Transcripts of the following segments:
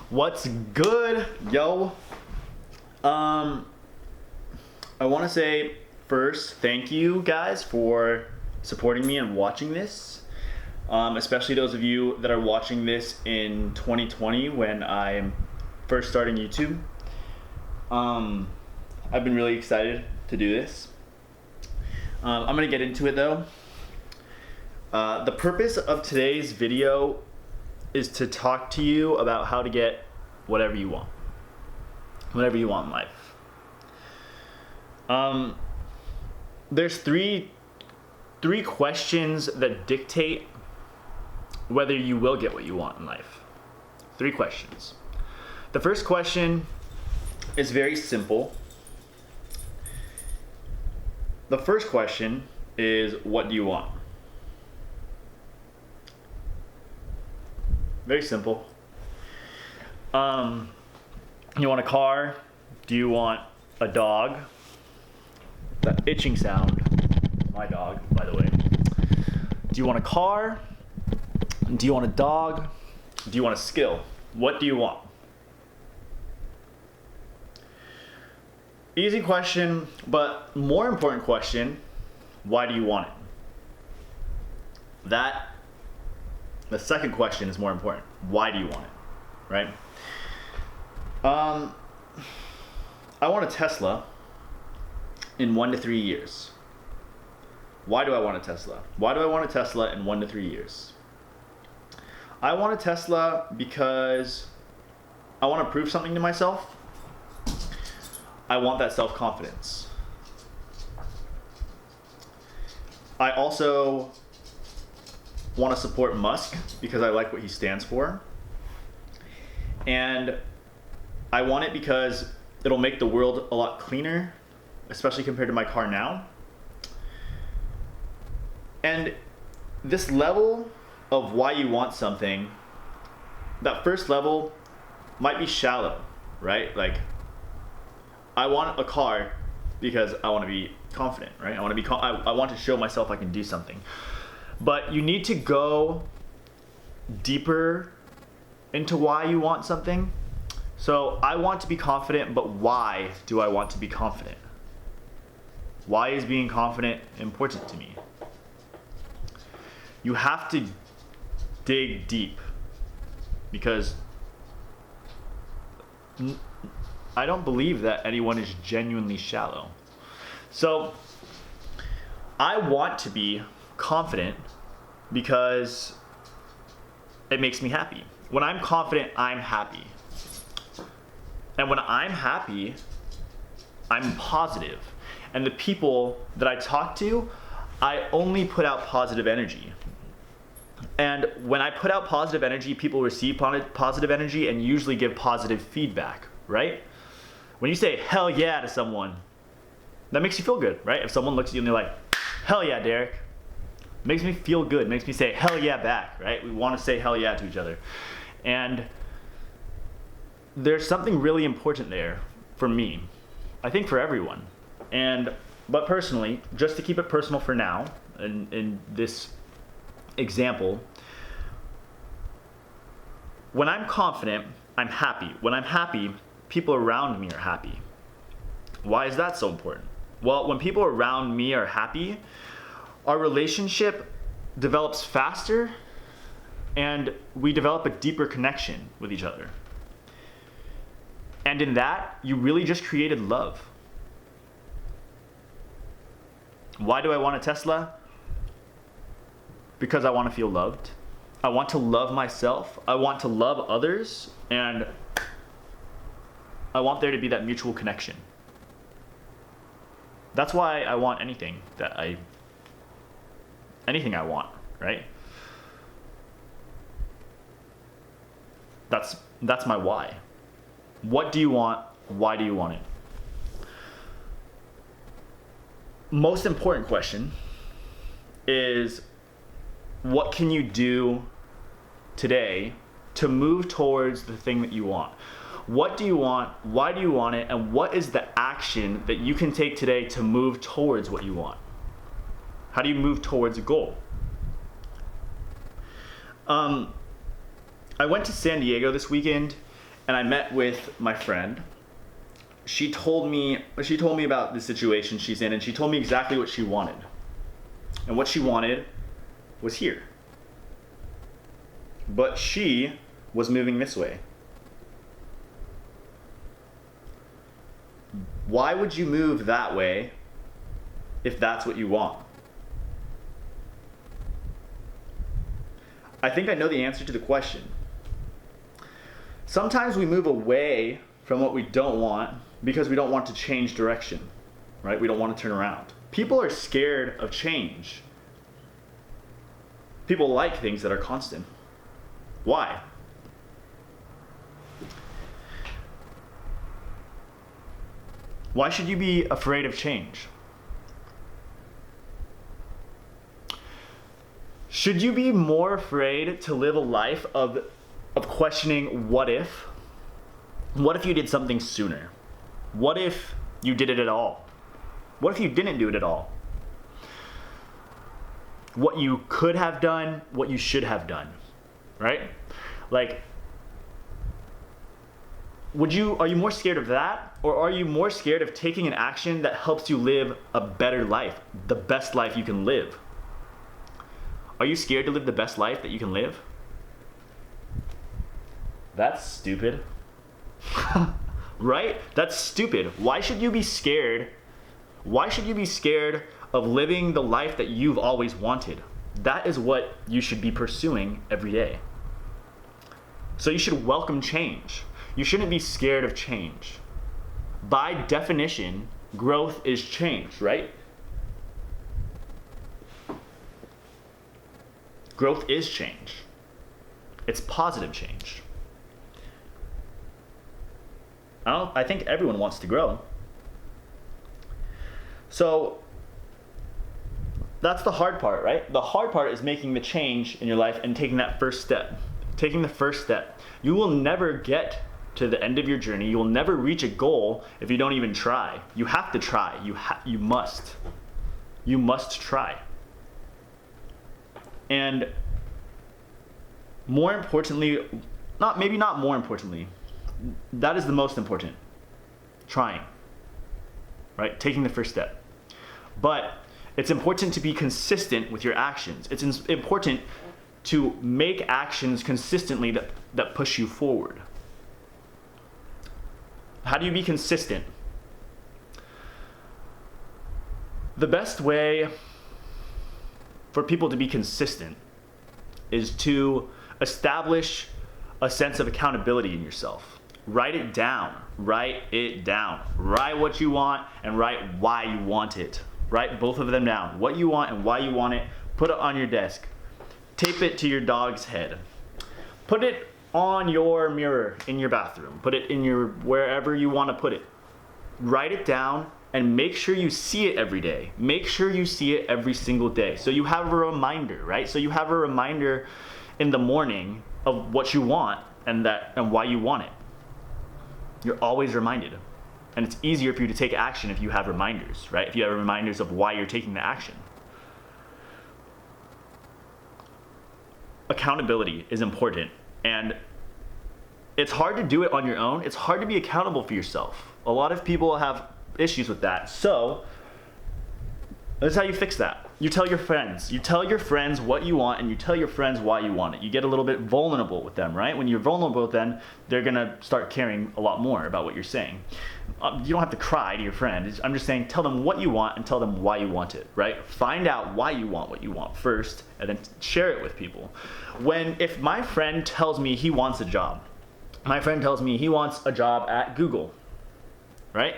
What's good, yo? I want to say first, thank you guys for supporting me and watching this. Especially those of you that are watching this in 2020 when I'm first starting YouTube. I've been really excited to do this. I'm gonna get into it though. The purpose of today's video is to talk to you about how to get whatever you want in life. There's three questions that dictate whether you will get what you want in life. 3 questions. The first question is very simple. The first question is, what do you want? Very simple. You want a car? Do you want a dog? That itching sound, my dog, by the way. Do you want a car? Do you want a dog? Do you want a skill? What do you want? Easy question, but more important question, why do you want it? The second question is more important. Why do you want it, right? I want a Tesla in 1 to 3 years. Why do I want a Tesla? Why do I want a Tesla in 1 to 3 years? I want a Tesla because I want to prove something to myself. I want that self-confidence. I also want to support Musk because I like what he stands for. And I want it because it'll make the world a lot cleaner, especially compared to my car now. And this level of why you want something, that first level might be shallow, right? Like, I want a car because I want to be confident, right? I want to show myself I can do something. But you need to go deeper into why you want something. So I want to be confident, but why do I want to be confident? Why is being confident important to me? You have to dig deep, because I don't believe that anyone is genuinely shallow. So I want to be confident because it makes me happy. When I'm confident, I'm happy. And when I'm happy, I'm positive. And the people that I talk to, I only put out positive energy. And when I put out positive energy, people receive positive energy and usually give positive feedback, right? When you say hell yeah to someone, that makes you feel good, right? If someone looks at you and they're like, hell yeah, Derek, it makes me feel good. It makes me say hell yeah back, right? We want to say hell yeah to each other. And there's something really important there for me, I think for everyone. But personally, just to keep it personal for now, in this example, when I'm confident, I'm happy. When I'm happy, people around me are happy. Why is that so important? Well, when people around me are happy, our relationship develops faster and we develop a deeper connection with each other. And in that, you really just created love. Why do I want a Tesla? Because I want to feel loved. I want to love myself. I want to love others. And I want there to be that mutual connection. That's why I want anything I want, right? That's my why. What do you want? Why do you want it? Most important question is, what can you do today to move towards the thing that you want? What do you want? Why do you want it? And what is the action that you can take today to move towards what you want? How do you move towards a goal? I went to San Diego this weekend, and I met with my friend. She told me about the situation she's in, and she told me exactly what she wanted. And what she wanted was here. But she was moving this way. Why would you move that way if that's what you want? I think I know the answer to the question. Sometimes we move away from what we don't want because we don't want to change direction, right? We don't want to turn around. People are scared of change. People like things that are constant. Why? Why should you be afraid of change? Should you be more afraid to live a life of questioning what if? What if you did something sooner? What if you did it at all? What if you didn't do it at all? What you could have done, what you should have done, right? Like, are you more scared of that, or are you more scared of taking an action that helps you live a better life, the best life you can live? Are you scared to live the best life that you can live? That's stupid. Right? That's stupid. Why should you be scared? Why should you be scared of living the life that you've always wanted? That is what you should be pursuing every day. So you should welcome change. You shouldn't be scared of change. By definition, growth is change, right? Growth is change. It's positive change. I think everyone wants to grow. So that's the hard part, right? The hard part is making the change in your life and taking that first step. Taking the first step. You will never get to the end of your journey. You will never reach a goal if you don't even try. You have to try. You must. You must try. And more importantly, maybe not more importantly, that is the most important. Trying. Right? Taking the first step. But it's important to be consistent with your actions. It's important to make actions consistently that push you forward. How do you be consistent? The best way for people to be consistent is to establish a sense of accountability in yourself. Write it down. Write it down. Write what you want and write why you want it. Write both of them down. What you want and why you want it. Put it on your desk. Tape it to your dog's head. Put it on your mirror in your bathroom. Put it in your wherever you want to put it. Write it down and make sure you see it every day. Make sure you see it every single day. So you have a reminder, right? So you have a reminder in the morning of what you want and why you want it. You're always reminded. And it's easier for you to take action if you have reminders, right? If you have reminders of why you're taking the action. Accountability is important. And it's hard to do it on your own. It's hard to be accountable for yourself. A lot of people have issues with that. So that's how you fix that. You tell your friends. You tell your friends what you want, and you tell your friends why you want it. You get a little bit vulnerable with them, right? When you're vulnerable with them, they're going to start caring a lot more about what you're saying. You don't have to cry to your friend. I'm just saying tell them what you want and tell them why you want it, right? Find out why you want what you want first, and then share it with people. If my friend tells me he wants a job, my friend tells me he wants a job at Google, right?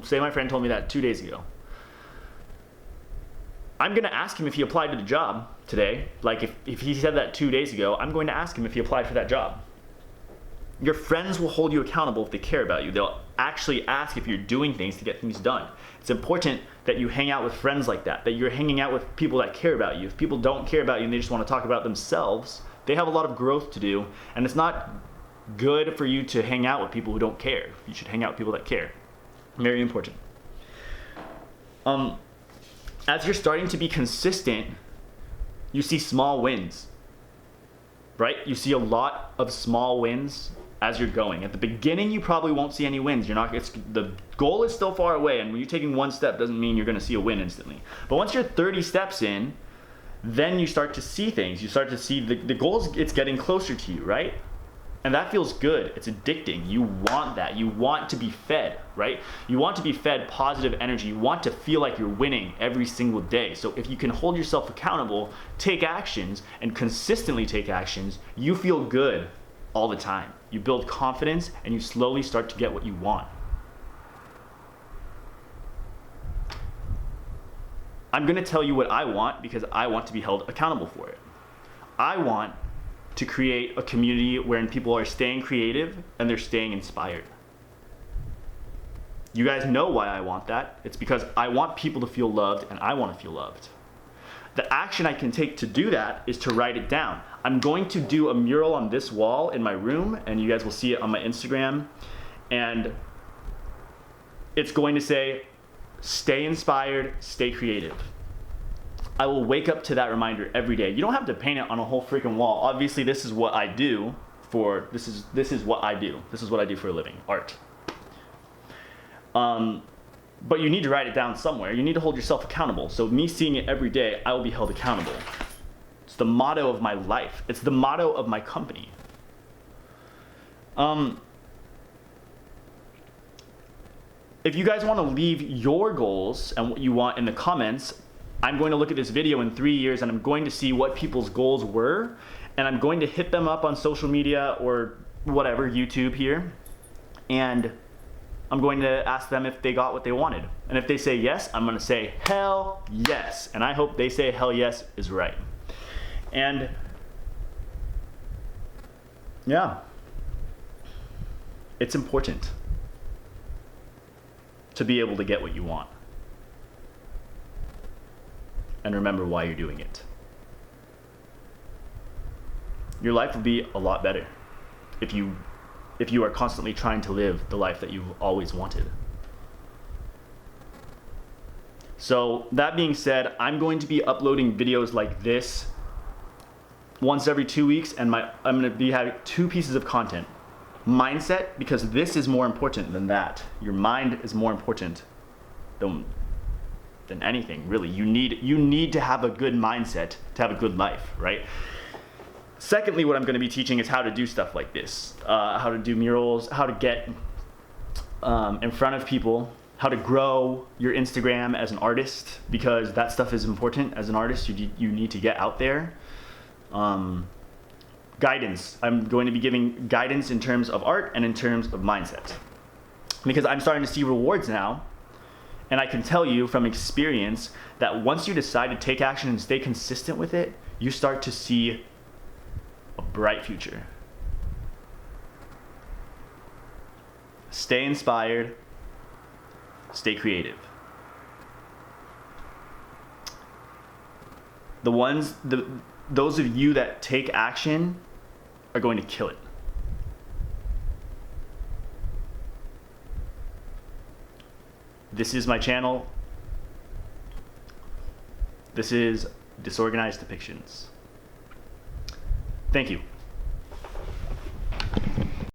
Say my friend told me that 2 days ago. I'm going to ask him if he applied to the job today. Like if he said that 2 days ago, I'm going to ask him if he applied for that job. Your friends will hold you accountable if they care about you. They'll actually ask if you're doing things to get things done. It's important that you hang out with friends like that you're hanging out with people that care about you. If people don't care about you and they just want to talk about themselves, they have a lot of growth to do, and it's not good for you to hang out with people who don't care. You should hang out with people that care. Very important. As you're starting to be consistent, you see small wins, right? You see a lot of small wins as you're going. At the beginning, you probably won't see any wins. The goal is still far away, and when you're taking one step doesn't mean you're gonna see a win instantly. But once you're 30 steps in, then you start to see things. You start to see the goals, it's getting closer to you, right? And that feels good. It's addicting. You want that. You want to be fed, right? You want to be fed positive energy. You want to feel like you're winning every single day. So if you can hold yourself accountable, take actions, and consistently take actions, you feel good all the time. You build confidence, and you slowly start to get what you want. I'm gonna tell you what I want because I want to be held accountable for it. I want to create a community wherein people are staying creative and they're staying inspired. You guys know why I want that. It's because I want people to feel loved and I want to feel loved. The action I can take to do that is to write it down. I'm going to do a mural on this wall in my room, and you guys will see it on my Instagram, and it's going to say, stay inspired, stay creative. I will wake up to that reminder every day. You don't have to paint it on a whole freaking wall. Obviously, this is what I do this is what I do. This is what I do for a living, art. But you need to write it down somewhere. You need to hold yourself accountable. So me seeing it every day, I will be held accountable. It's the motto of my life. It's the motto of my company. If you guys want to leave your goals and what you want in the comments, I'm going to look at this video in 3 years and I'm going to see what people's goals were, and I'm going to hit them up on social media or whatever, YouTube here, and I'm going to ask them if they got what they wanted. And if they say yes, I'm going to say hell yes. And I hope they say hell yes is right. And yeah, it's important to be able to get what you want. And remember why you're doing it. Your life will be a lot better if you are constantly trying to live the life that you've always wanted. So that being said, I'm going to be uploading videos like this once every 2 weeks, and I'm going to be having 2 pieces of content. Mindset, because this is more important than that. Your mind is more important than anything, really. You need to have a good mindset to have a good life, right? Secondly, what I'm going to be teaching is how to do stuff like this, how to do murals, how to get in front of people, how to grow your Instagram as an artist, because that stuff is important. As an artist, you need to get out there. Guidance. I'm going to be giving guidance in terms of art and in terms of mindset, because I'm starting to see rewards now. And I can tell you from experience that once you decide to take action and stay consistent with it, you start to see a bright future. Stay inspired, stay creative. Those of you that take action are going to kill it. This is my channel. This is Disorganized Depictions. Thank you.